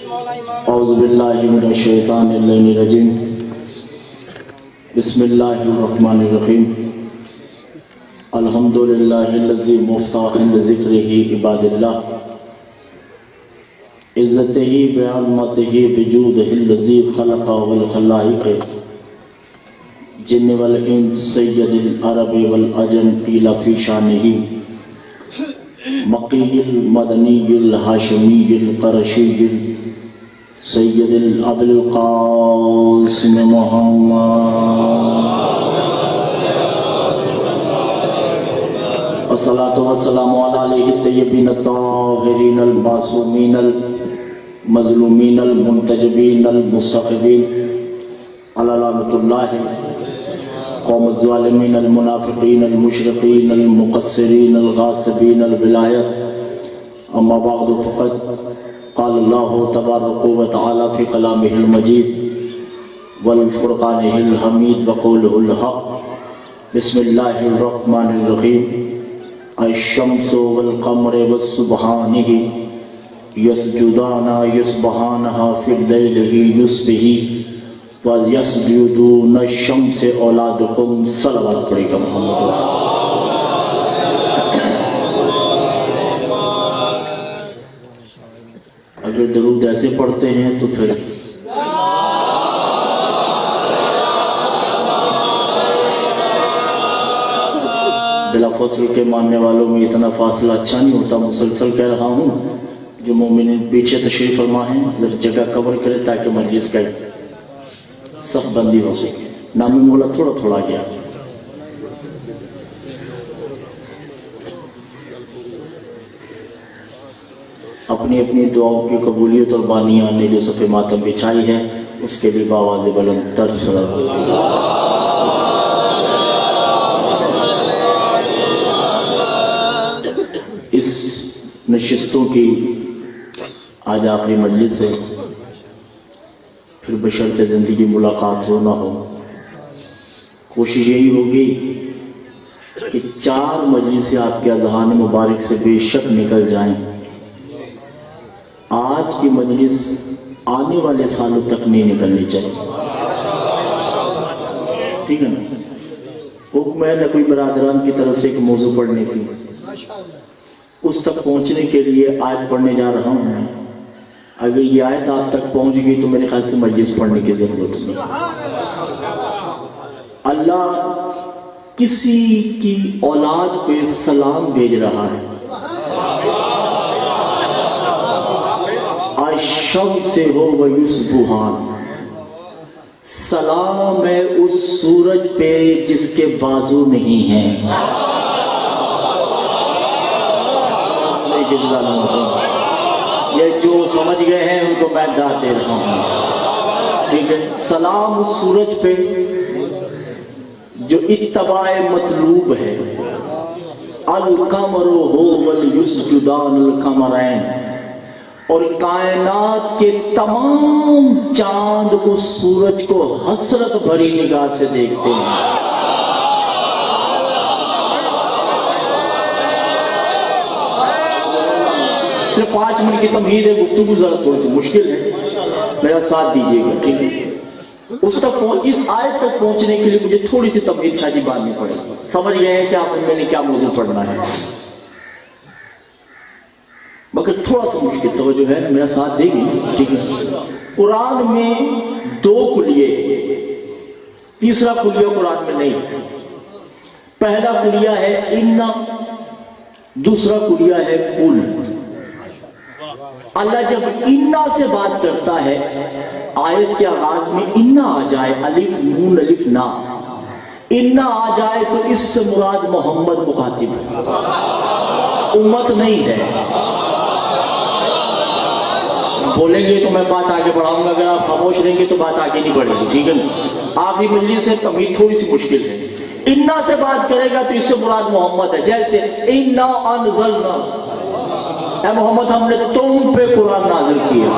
اعوذ باللہ من الشیطان الرجیم بسم اللہ الرحمن الرحیم الحمدللہ الذی مفتاح لذکرہ عباد اللہ عزتہ بعظمتہ بجودہ الذی خلق والخلائق جن والانس سید العرب والعجم قیل فی شانہ مقی المدنی الہاشمی القرشی سید ابو القاسم محمد الصلاۃ والسلام علی الطیبین الطاہرین المعصومین المظلومین المنتجبین المستخبین علی لعنۃ اللہ قوم الظالمین المنافقین المشرقین المقصرین الغاصبین الولایت اما بعد فقد قال اللہ تبارک و تعالی فی کلامہ المجید والفرقانہ الحمید وقولہ الحق بسم اللہ الرحمن الرحیم الشمس والقمر والسبحانہ یسجدان یسبحانہ فی اللیل یسبح وَيَسْجُدُونَ الشَّمْسِ اولادکم صلوات پڑھے گا محمد اگر درود ایسے پڑھتے ہیں تو پھر بلا فصل کے ماننے والوں میں اتنا فاصلہ اچھا نہیں ہوتا مسلسل کہہ رہا ہوں جو مومنین پیچھے تشریف فرما ہیں ذرا جگہ کور کرے تاکہ مجلس کا صف بندی ہو سکے نامی مولا تھوڑا تھوڑا گیا اپنی اپنی دعاؤں کی قبولیت اور بانیان نے جو صف ماتم بچھائی ہے اس کے لیے باواز بلند تر صلوات اس نشستوں کی آج آخری مجلس ہے پھر بشرط زندگی ملاقات ہو نہ ہو کوشش یہی ہوگی کہ 4 مجلسیں آپ کے اذہان مبارک سے بے شک نکل جائیں آج کی مجلس آنے والے سالوں تک نہیں نکلنی چاہیے ٹھیک ہے نا حکم ہے نہ کوئی برادران کی طرف سے ایک موضوع پڑھنے کی اس تک پہنچنے کے لیے آیت پڑھنے جا رہا ہوں اگر یہ آیت آپ تک پہنچ گئی تو میرے خیال سے مجلس پڑھنے کی ضرورت نہیں اللہ کسی کی اولاد پہ سلام بھیج رہا ہے الشمس ہو ویصبحان سلام ہے اس سورج پہ جس کے بازو نہیں ہیں یہ جو سمجھ گئے ہیں ان کو میں داد دے رہا ہوں ٹھیک ہے سلام اس سورج پہ جو اتباع مطلوب ہے القمر ہو ولیسجدان القمرین اور کائنات کے تمام چاند اس سورج کو حسرت بھری نگاہ سے دیکھتے ہیں صرف 5 منٹ کی تمہید ہے گفتگو ذرا تھوڑی سی مشکل ہے میرا ساتھ دیجیے گا ٹھیک ہے اس آیت تک پہنچنے کے لیے مجھے تھوڑی سی تمہید شادی باننی پڑے سمجھ گئے ہیں کہ آپ میں نے کیا موضوع پڑھنا ہے مگر تھوڑا سا مشکل توجہ ہے میرا ساتھ دے گی ٹھیک ہے قرآن میں 2 کلیے تیسرا کلیہ قرآن میں نہیں پہلا کلیہ ہے انا دوسرا کلیہ ہے قل اللہ جب انا سے بات کرتا ہے آیت کے آغاز میں انا آ جائے الف نون الف نا انا آ جائے تو اس سے مراد محمد مخاطب ہے امت نہیں ہے بولیں گے تو میں بات آگے بڑھاؤں گا اگر آپ خاموش رہیں گے تو بات آگے نہیں بڑھے گی ٹھیک ہے آخری مجلس سے تمہید تھوڑی سی مشکل ہے انا سے بات کرے گا تو اس سے مراد محمد ہے جیسے انا انزلنا اے محمد ہم نے تم پہ قرآن نازل کیا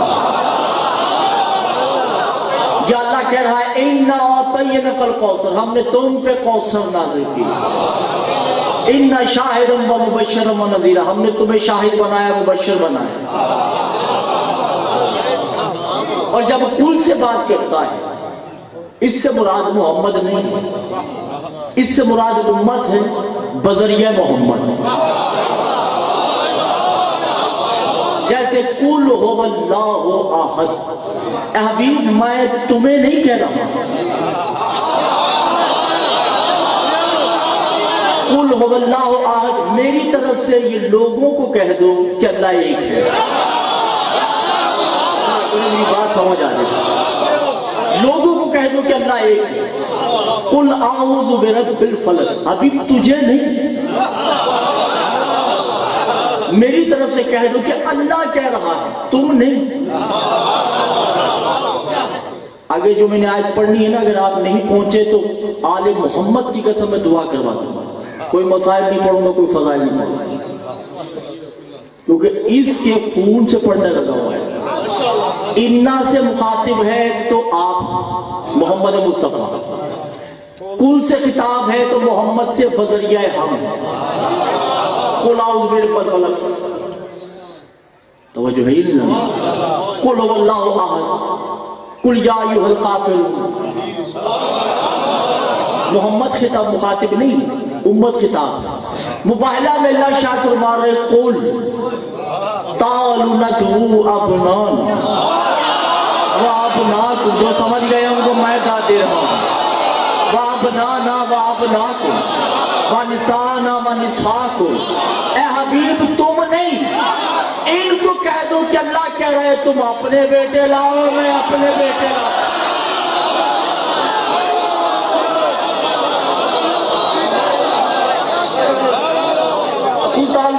یا اللہ کہہ رہا ہے انا اعطیناک الکوثر ہم نے تم پہ کوثر نازل کیا انا شاہدا و مبشرا و نذیرا ہم نے تمہیں شاہد بنایا مبشر بنایا اور جب کل سے بات کرتا ہے اس سے مراد محمد نہیں ہے، اس سے مراد امت ہے بذریعہ محمد. جیسے قل هو اللہ احد، اے حبیب میں تمہیں نہیں کہہ رہا، قل هو اللہ احد میری طرف سے یہ لوگوں کو کہہ دو کہ اللہ ایک ہے. میری بات سمجھ آ رہی، لوگوں کو کہہ دو کہ اللہ ایک ہے. قل اعوذ برب الفلق، حبیب تجھے نہیں، میری طرف سے کہہ دو کہ اللہ کہہ رہا ہے، تم نہیں. آگے جو میں نے آیت پڑھنی ہے نا، اگر آپ نہیں پہنچے تو آل محمد کی قسم میں دعا کروا دوں گا. کوئی مسائل نہیں پڑھوں گا، کوئی فضائل نہیں پڑھوں گا، کیونکہ اس کے خون سے پڑھنے لگا ہوا ہے. انا سے مخاطب ہے تو آپ محمد مصطفیٰ، کل سے خطاب ہے تو محمد سے بذریعہ ہم. قل اعوذ برب الفلق، توجہ ہے ہی نہیں. قل هو اللہ احد، قل یا ایھا الکافرون. محمد خطاب، مخاطب نہیں، امت خطاب. مباہلہ میں اللہ شاہ فرما رہے قل تعالوا ندعو ابنانا وابناکم، جو سمجھ گئے ان کو میں داد دے رہا ہوں. وابنانا وابناکم ونسانا ونساکم. اے حبیب تم نہیں، ان کو کہہ دو کہ اللہ کہہ رہے تم اپنے بیٹے لاؤ، میں اپنے بیٹے لاؤ.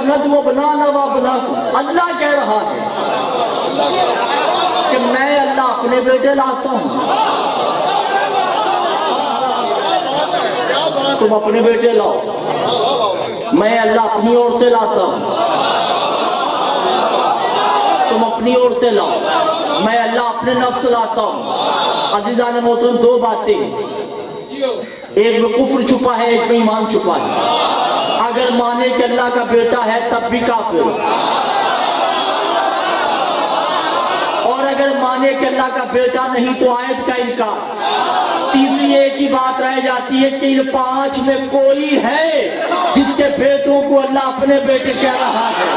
ندعو ابنانا وابناکم، اللہ کہہ رہا ہے کہ میں اللہ اپنے بیٹے لاتا ہوں، تم اپنے بیٹے لاؤ. میں اللہ اپنی عورتیں لاتا ہوں، تم اپنی عورتیں لاؤ. میں اللہ اپنے نفس لاتا ہوں. عزیزان محترم، دو باتیں، ایک میں کفر چھپا ہے، ایک میں ایمان چھپا ہے. اگر مانے کہ اللہ کا بیٹا ہے تب بھی کافر، اور اگر مانے کہ اللہ کا بیٹا نہیں تو آیت کا انکار. تیسری ایک ہی بات رہ جاتی ہے کہ ان پانچ میں کوئی ہے جس کے بیٹوں کو اللہ اپنے بیٹے کہہ رہا ہے.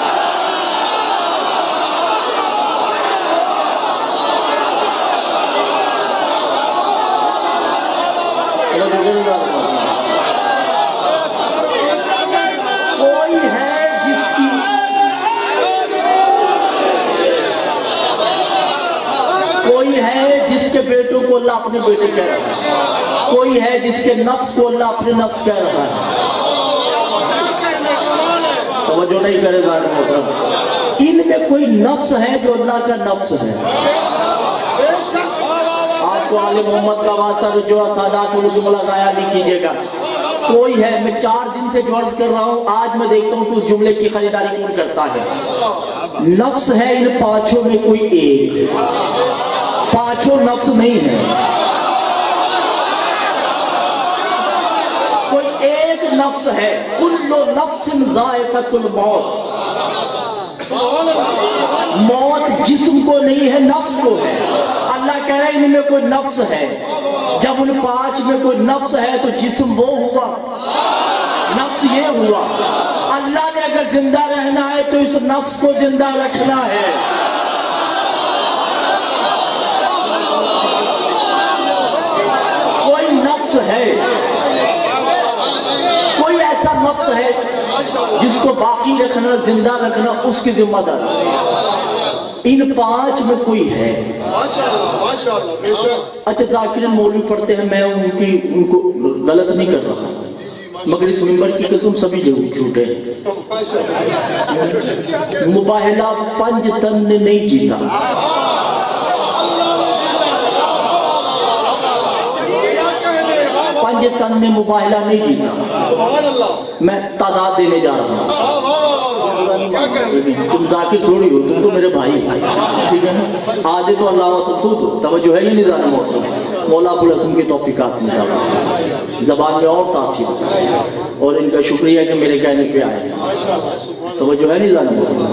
کوئی ہے جس کے بیٹوں کو اللہ اپنے بیٹے کہہ رہا ہے، کوئی ہے جس کے نفس کو اللہ اپنے نفس کہہ رہا ہے. توجہ نہیں کرے گا محترم، ان میں کوئی نفس ہے جو اللہ کا نفس ہے. آپ کو آل محمد کا واسطہ جو سادات و جملہ ضائع نہیں کیجیے گا. کوئی ہے، میں 4 دن سے جو عرض کر رہا ہوں، آج میں دیکھتا ہوں کہ اس جملے کی خریداری کون کرتا ہے. نفس ہے ان پانچوں میں کوئی ایک، پانچوں نفس نہیں ہے، کوئی ایک نفس ہے. کل نفس ذائقۃ الموت، موت جسم کو نہیں ہے، نفس کو ہے. اللہ کہہ رہے ہیں ان میں کوئی نفس ہے. جب ان 5 میں کوئی نفس ہے تو جسم وہ ہوا، نفس یہ ہوا. اللہ نے اگر زندہ رہنا ہے تو اس نفس کو زندہ رکھنا ہے. کوئی نفس ہے، کوئی ایسا نفس ہے جس کو باقی رکھنا، زندہ رکھنا اس کی ذمہ داری. ان 5 میں کوئی ہے. اچھا ذاکرین مولوی پڑھتے ہیں، میں ان کو غلط نہیں کر رہا، مگر اس ممبر کی قسم سبھی جھوٹے ہیں. مباہلہ 5 تن نے نہیں جیتا. پنج تن نے مباہلہ نہیں جیتا. میں تعداد دینے جا رہا ہوں. تم ذاکر تھوڑی ہو، تم تو میرے بھائی، ٹھیک ہے نا. آدھے تو اللہ و تم خود ہو. توجہ ہے یہ نظام محترم، مولا ابو الحسن کی توفیقات میں زبان میں اور تاثیر، اور ان کا شکریہ کہ میرے کہنے پہ آئے. توجہ ہے نظام محترم.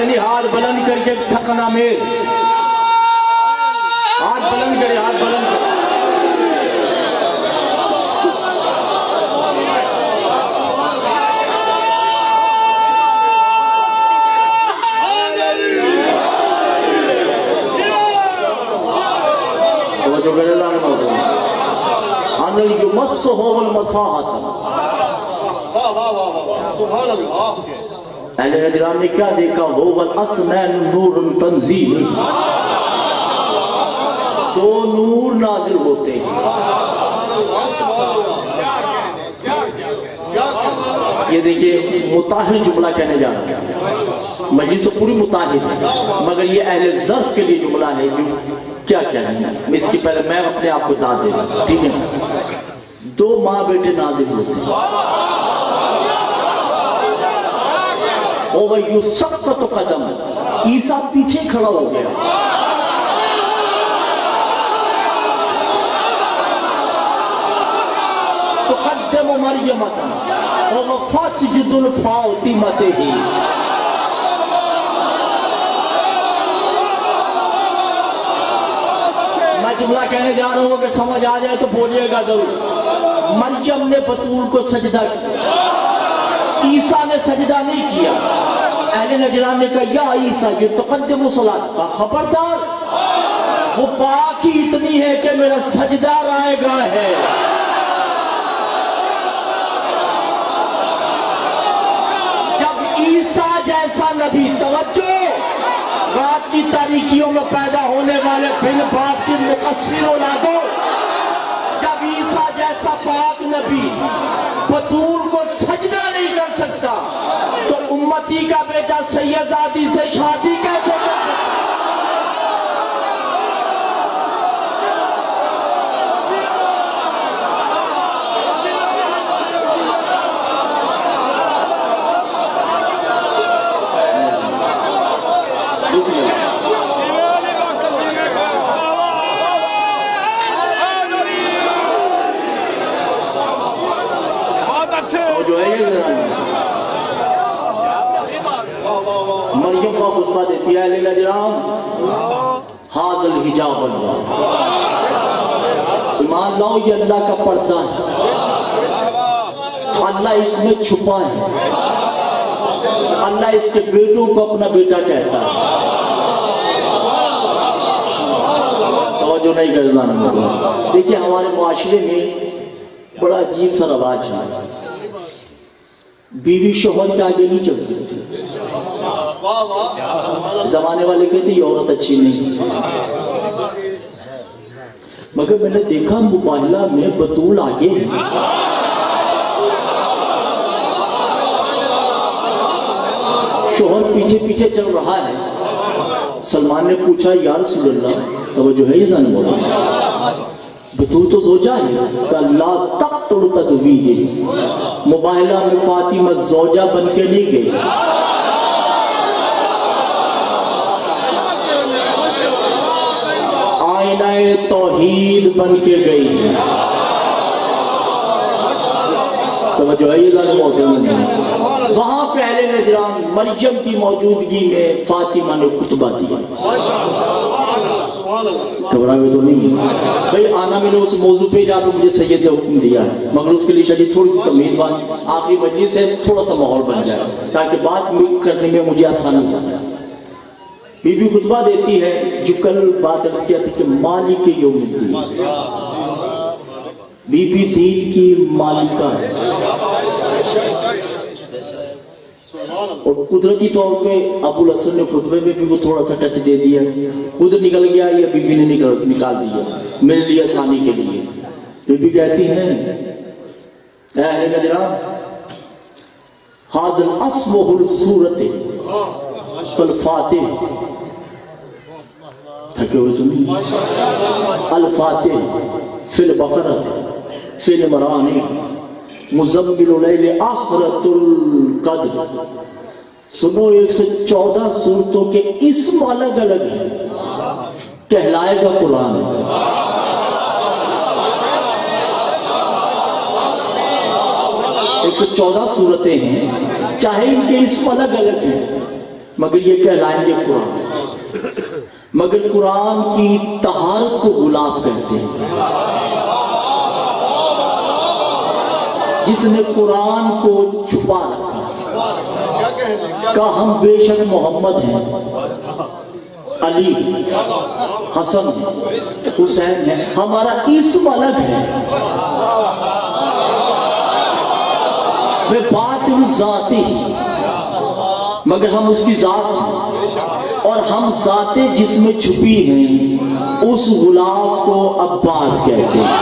ایسے نہیں، ہاتھ بلند کر کے تھکنا میز، ہاتھ بلند کرے، ہاتھ بلند کرے. جو کرے اللہ نے موقع انل یمسہ والمساحت. اہل نجران نے کیا دیکھا؟ هو الاسنان نور تنزیل، دو نور نازل ہوتے ہیں. یہ دیکھئے مطاہر جملہ کہنے جا رہا ہے، مجلس تو پوری مطاہر ہے، مگر یہ اہل ظرف کے لیے جملہ ہے جو کیا کہنا ہے. اس کی پہلے میں اپنے آپ کو داد دے رہا ہوں، ٹھیک ہے. دو ماں بیٹے نازل ہوتے ہیں، وَيُسَقَّطُ قَدَمَ، عیسیٰ پیچھے کھڑا ہو گیا. تُقَدَّمُ مَرْيَمَةً وَفَاسِجُدُ الْفَاطِمَتِهِ. میں جملہ کہنے جا رہا ہوں کہ سمجھ آ جائے تو بولیے گا ضرور. مریم نے بطول کو سجدہ کیا، عیسیٰ نے سجدہ نہیں کیا. اہل نجران نے کہا یا عیسیٰ یہ تقدم صلاۃ کا خبردار، وہ پاک ہی اتنی ہے کہ میرا سجدہ رائے گاہ ہے. جب عیسیٰ جیسا نبی، توجہ، رات کی تاریکیوں میں پیدا ہونے والے بن باپ کی مقصر اولادوں، جب عیسیٰ جیسا پاک نبی بطول کو سجدہ نہیں کر سکتا تو امتی کا بیٹا سیدزادی سے شادی کیسے کر سکتا؟ جو ہے یہ مریم کا خطبہ دیتی ہے اہل نجران، حاض الحجاب اللہ، ایمان لاؤ یہ اللہ کا پردہ ہے، اللہ اس میں چھپا ہے، اللہ اس کے بیٹوں کو اپنا بیٹا کہتا ہے. توجہ نہیں کرنا. دیکھیے ہمارے معاشرے میں بڑا عجیب سا رواج ہے، بیوی شوہر کے آگے نہیں چل سکتی. زمانے والے کہتے یہ عورت اچھی نہیں، مگر میں نے دیکھا مباہلہ میں بطول آگے ہے. شوہر پیچھے پیچھے چل رہا ہے. سلمان نے پوچھا یا رسول اللہ، توجہ ہے یہ زن بولا، بطول تو زوجہ ہے، کہ لا تقتل تزویجہ، مباہلہ میں فاطمہ زوجہ بن کے نہیں گئی، آئینہ توحید بن کے گئی. توجہ ہے یہ ذرا محترم نہیں. وہاں پہ اہل نجران مریم کی موجودگی میں فاطمہ نے خطبہ دیا. گھبراوے تو نہیں بھئی، آنا میں نے اس موضوع پہ جا کے مجھے سید نے حکم دیا ہے، مگر اس کے لیے شدید تھوڑی سی تمہید بات، آخری مجلس سے تھوڑا سا ماحول بن جائے تاکہ بات کرنے میں مجھے آسانی ہو جائے. بی بی خطبہ دیتی ہے جو کل بات عرض کیا تھی کہ مالک یوم الدین، بی بی دین کی مالکہ ہے. اور قدرتی طور پہ ابو الحسن نے خطبے میں بھی وہ تھوڑا سا ٹچ دے دیا، خود نکل گیا یا بی بی نے نکال دیا میرے لیے آسانی کے لیے. بی بی کہتی ہیں اے اہل نجران، حاضر اسمہ الصورت الفاتح، تھکے ہوئے سنی، الفاتح فی البقرہ فی العمران مزمل لیل آخرت القدر. سنو 114 سورتوں کے اسم الگ الگ ہیں، کہلائے گا قرآن. 114 سورتیں ہیں، چاہے ان کے اسم الگ الگ ہیں مگر یہ کہلائیں گے قرآن، مگر قرآن کی طہارت کو غلاف کرتے ہیں۔ جس نے قرآن کو چھپا رکھا، کہا ہم بے شک محمد ہیں، علی، حسن، حسین ہے، ہمارا اسم الگ ہے، وہ بات ذاتی، مگر ہم اس کی ذات ہیں، اور ہم ذات جس میں چھپی ہیں اس غلاف کو عباس کہتے ہیں۔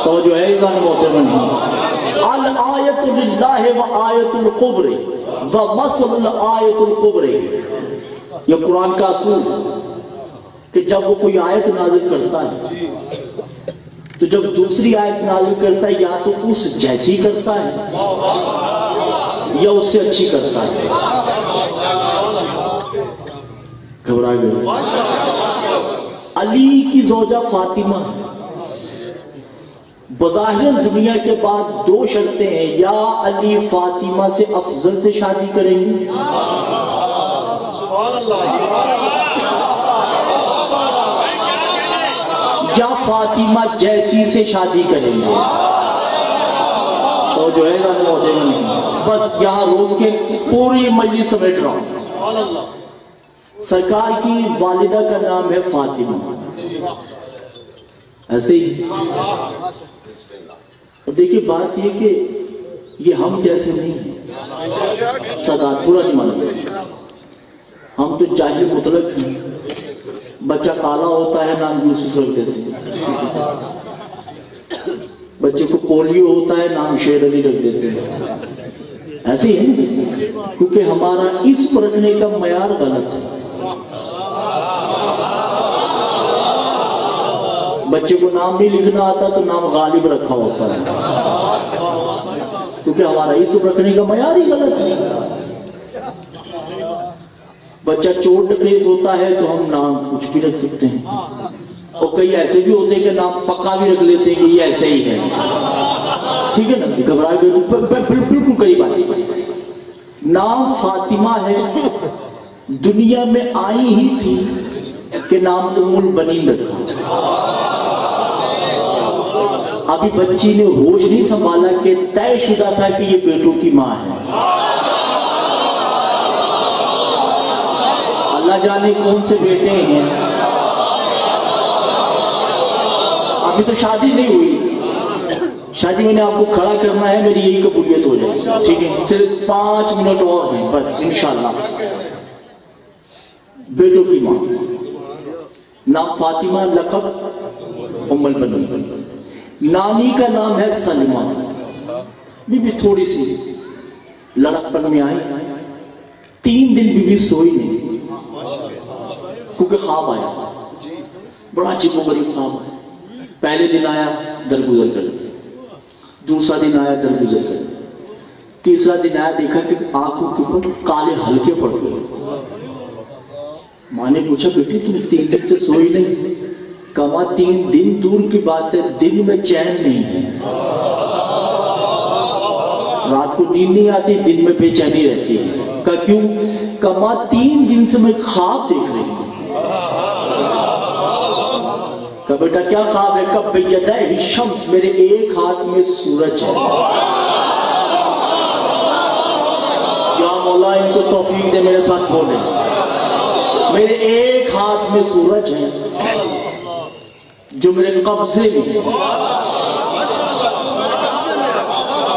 تو جو ہے ایزان محترم الآیت للہ و آیت القبر و مثل الآیت القبر، یہ قرآن کا اصول کہ جب وہ کوئی آیت نازل کرتا ہے تو جب دوسری آیت نازل کرتا ہے یا تو اس جیسی کرتا ہے یا اس سے اچھی کرتا ہے۔ گھبرا گئے؟ علی کی زوجہ فاطمہ بظاہر دنیا کے بعد دو شرطیں ہیں، یا علی فاطمہ سے افضل سے شادی کریں گے یا فاطمہ جیسی سے شادی کریں گے۔ تو جو ہے بس یہاں روک کے پوری مجلس سمیٹ رہا ہوں۔ سرکار کی والدہ کا نام ہے فاطمہ، ایسے ہی۔ دیکھیے بات یہ کہ یہ ہم جیسے نہیں ہیں، سادات برا نہیں مانا، ہم تو جاہل مطلق ہیں۔ بچہ کالا ہوتا ہے نام یوسف رکھ دیتے ہیں، بچے کو پولیو ہوتا ہے نام شیر علی رکھ دیتے ہیں، ایسے ہی ہے، کیونکہ ہمارا اس پر رکھنے کا معیار غلط ہے۔ بچے کو نام نہیں لکھنا آتا تو نام غالب رکھا ہوتا ہے، کیونکہ ہمارا اس پر رکھنے کا معیار ہی غلط ہے۔ بچہ چور ڈکیت ہوتا ہے تو ہم نام کچھ بھی رکھ سکتے ہیں، اور کئی ایسے بھی ہوتے ہیں کہ نام پکا بھی رکھ لیتے ہیں کہ یہ ایسے ہی ہے، ٹھیک ہے نا، گھبرا گئے بالکل قریب آتی۔ نام فاطمہ ہے، دنیا میں آئی ہی تھی کہ نام ام البنین رکھا۔ ابھی بچی نے ہوش نہیں سنبھالا کہ طے شدہ تھا کہ یہ بیٹوں کی ماں ہے، اللہ جانے کون سے بیٹے ہیں، ابھی تو شادی نہیں ہوئی، شادی میں نے آپ کو کھڑا کرنا ہے، میری یہی قبولیت ہو جائے، ٹھیک ہے، صرف 5 منٹ اور ہیں بس انشاءاللہ۔ بیٹوں کی ماں، نام فاطمہ، لقب ام البنین۔ نانی کا نام ہے سلمہ، بی بی تھوڑی سی لڑک پن میں آئی، 3 دن بی بی سوئی نہیں، کیونکہ خواب آیا، بڑا عجیب و غریب خواب آیا۔ پہلے دن آیا درگزر کر، دوسرا دن آیا درگزر کر، تیسرا دن آیا دیکھا کہ آنکھوں کے اوپر کالے ہلکے پڑ گئے۔ ماں نے پوچھا بیٹی تم 3 دن سے سوئی نہیں؟ کما 3 دن دور کی بات ہے، دن میں چین نہیں ہے، رات کو نیند نہیں آتی، دن میں بے چینی رہتی ہے۔ کہا کیوں؟ کما 3 دن سے میں خواب دیکھ رہی ہوں۔ کہا بیٹا کیا خواب ہے؟ کہا بیدہ شمس، میرے ایک ہاتھ میں سورج ہے۔ یا مولا ان کو توفیق دے، میرے ساتھ بولے، میرے ایک ہاتھ میں سورج ہے جو میرے قبضے میں ہے،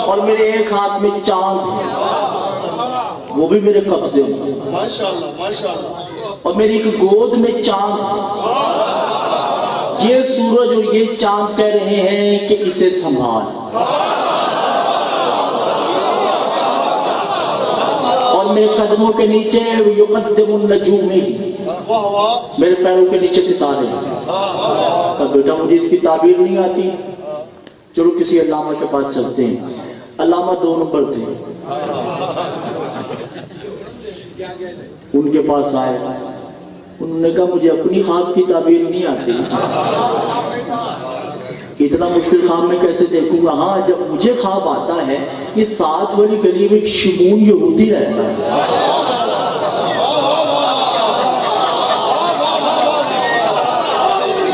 اور میرے ایک ہاتھ میں چاند ہے وہ بھی میرے قبضے میں، اور میری ایک گود میں چاند ہے۔ یہ سورج اور یہ چاند کہہ رہے ہیں کہ اسے سنبھال، اور میرے قدموں کے نیچے یقدم النجوم، میرے پیروں کے نیچے ستارے ہیں۔ کہا بیٹا مجھے اس کی تعبیر نہیں آتی، چلو کسی علامہ کے پاس چلتے ہیں۔ علامہ 2 نمبر تھے، ان کے پاس آئے، انہوں نے کہا مجھے اپنی خواب کی تعبیر نہیں آتی، اتنا مشکل خواب میں کیسے دیکھوں گا؟ ہاں جب مجھے خواب آتا ہے یہ 7 والی گلی میں ایک شمون یہودی رہتا ہے،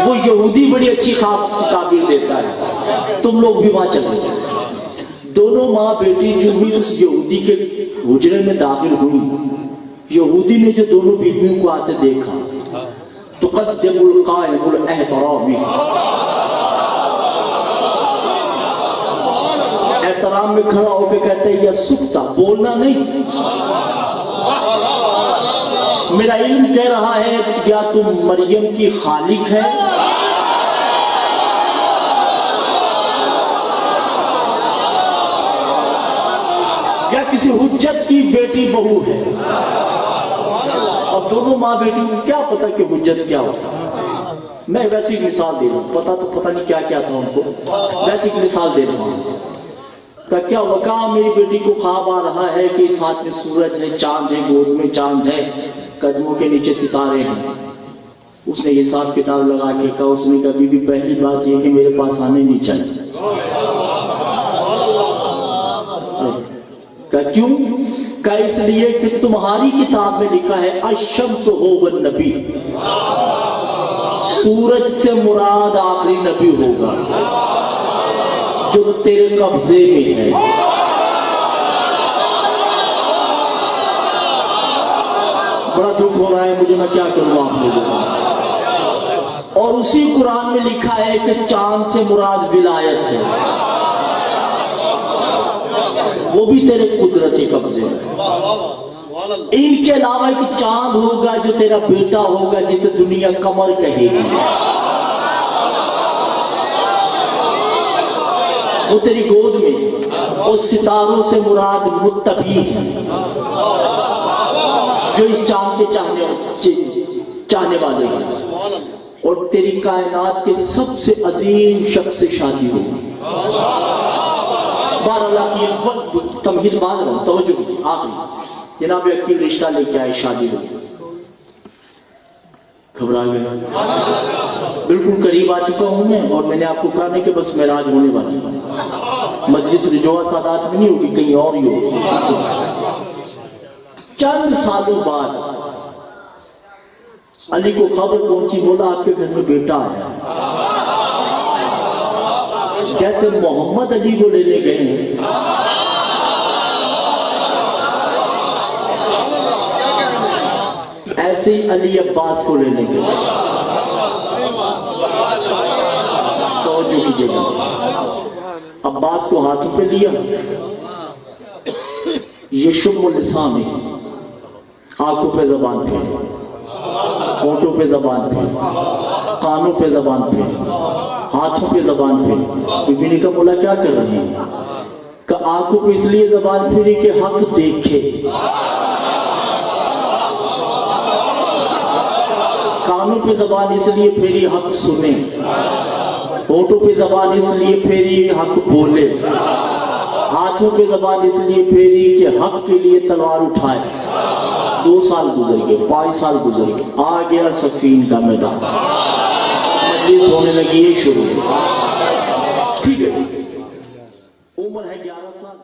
وہ یہودی بڑی اچھی خواب کی تعبیر دیتا ہے، تم لوگ بھی وہاں چلو۔ دونوں ماں بیٹی جو بھی اس یہودی کے حجرے میں داخل ہوئی، یہودی نے جو دونوں بیویوں کو آتے دیکھا تقدم القائم الاحترام، احترام میں کھڑا ہو کے کہتے ہیں یا سکتا، بولنا نہیں، میرا علم کہہ رہا ہے کیا تم مریم کی خالق ہے؟ یا کسی حجت کی بیٹی بہو ہے؟ اب دونوں ماں بیٹی کو کیا پتا کہ حجت کیا ہوتا؟ میں ویسی مثال دے رہا ہوں، پتا تو پتہ نہیں کیا کیا تھا ان کو، ویسی مثال دے رہا ہوں کہ کیا وقع میری بیٹی کو خواب آ رہا ہے کہ اس ہاتھ میں سورج ہے، چاند ہے، گود میں چاند ہے، قدموں کے نیچے ستارے ہیں۔ اس نے حساب کتاب لگا کے کہا، اس نے کبھی بھی پہلی بات یہ کہ میرے پاس آنے نہیں چاہیے۔ کہ کیوں؟ کہ اس لیے کہ تمہاری کتاب میں لکھا ہے الشمس هو النبی، سورج سے مراد آخری نبی ہوگا جو تیرے قبضے میں ہے۔ بڑا دکھ ہو رہا ہے مجھے، میں کیا کروں آپ لوگوں کو۔ اور اسی قرآن میں لکھا ہے کہ چاند سے مراد ولایت ہے، وہ بھی تیرے قدرتی قبضے میں۔ ان کے علاوہ ایک چاند ہوگا جو تیرا بیٹا ہوگا جسے دنیا قمر کہے گی، وہ تیری گود میں، اور ستاروں سے مراد متقی ہے جو اس چاند کے چاہنے والے ہیں، اور تیری کائنات کے سب سے عظیم شخص سے شادی ہوگی۔ بار اللہ کی تمہید مان رہا ہوں، توجہ آخری جناب اکیل رشتہ لے کے آئے، شادی ہوگی، گھبرا گیا، بالکل قریب آ چکا ہوں میں، اور میں نے آپ کو کہا نہیں کہ بس معراج ہونے والی ہے، مجلس رجوع سادات میں نہیں ہوگی، کہیں اور ہی ہوگی۔ چند سالوں بعد علی کو خبر پہنچی، بولا آپ کے گھر میں بیٹا آیا۔ جیسے محمد علی کو لینے گئے ہیں، ایسے ہی علی عباس کو لینے گئے۔ توجہ کیجیے گا، عباس کو ہاتھوں پہ لیا، یہ شم لسان ہے، آنکھوں پہ زبان پہ، ہونٹوں پہ زبان پہ، کانوں پہ زبان پہ، ہاتھوں پہ زبان پہ۔ بی بی نے کہا مولا کیا کر رہے ہیں؟ کہ آنکھوں پہ اس لیے زبان پھیری کہ حق دیکھے، کانوں پہ زبان اس لیے پھیری حق سنے، ہونٹوں پہ زبان اس لیے پھیری حق بولے، ہاتھوں پہ زبان اس لیے پھیری کہ حق کے لیے تلوار اٹھائے۔ 2 سال گزر گئے، 5 سال گزر گئے، آ گیا صفین کا میدان، مجلس ہونے لگی، یہ شروع، ٹھیک ہے، عمر ہے 11 سال۔